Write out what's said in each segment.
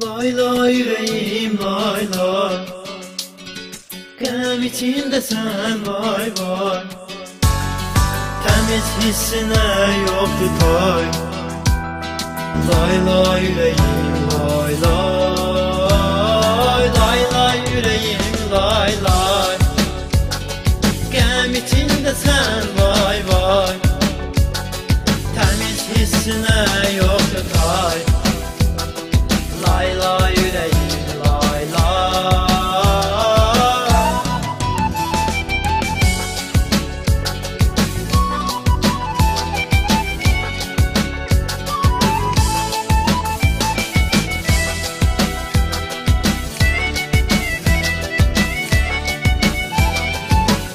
Lay lay yüreğim lay lay, qəm içində sən vay vay. Təmiz hissinə yoxdur tay. Lay lay yüreğim lay lay, lay lay yüreğim lay lay, qəm içində sən vay vay. Təmiz hissinə yoxdur tay. Lay lay yüreğim lay lay.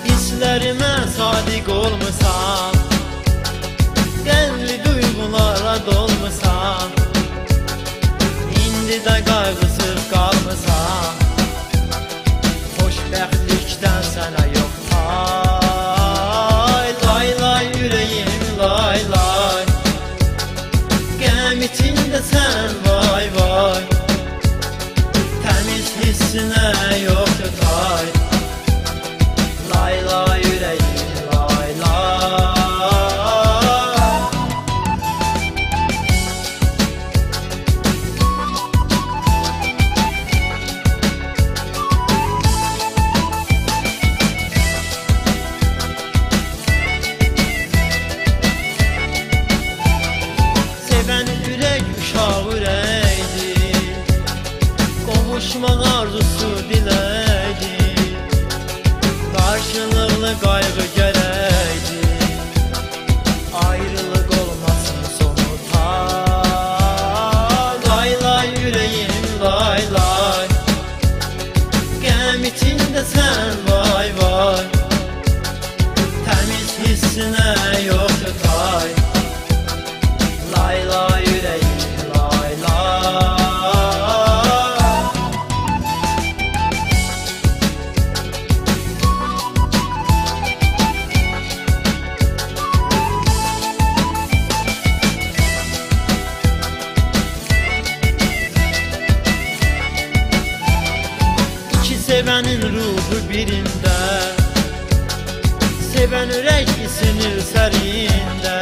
Hislərimə sadiq olmusan, qəlbi duyğulara dolmusan, indi də qayğısız qalmısan. Xoşbəxtlikdən sənə yox pay. Lay lay yüreğim lay lay, qəm içində sən vay vay. Təmiz hissinə yoxdur tay. Lay lay yüreğim lay lay. Sevən ürək uşaq ürəkdir, qovuşmaq arzusu diləkdir. Qarşılıqlı qayğı gərəkdir, ayrılıq olmasın sonu tay. Lay lay yüreğim lay lay, qəm içində sən vay vay. Təmiz hissinə yoxdur tay. Lay lay yüreğim lay lay. Sevenin ruhu birində, sevən ürək isinir sərində.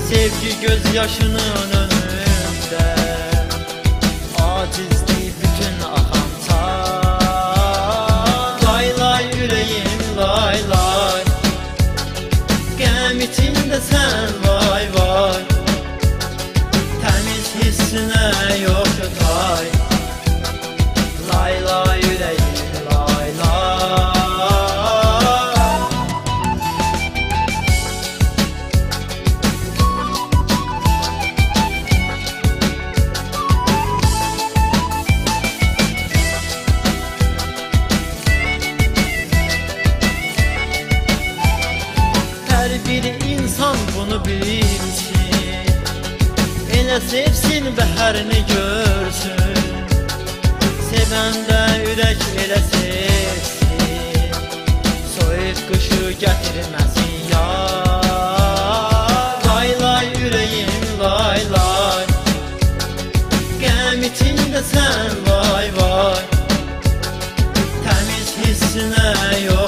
Sevgi göz yaşının önündə, acizlik bütün axan çay. Lay lay yüreğim lay lay, qəm içində sən vay vay. Təmiz hissinə yoxdur tay. Lay lay yüreğim lay lay. Hər bir insan bunu bilsin, elə sevsin və hərini görsün. Sevəndə ürək elə sevsin, soyuq qışı gətirməsin yar. Lay lay yüreğim lay lay, qəm içində sən vay vay. Təmiz hissinə yox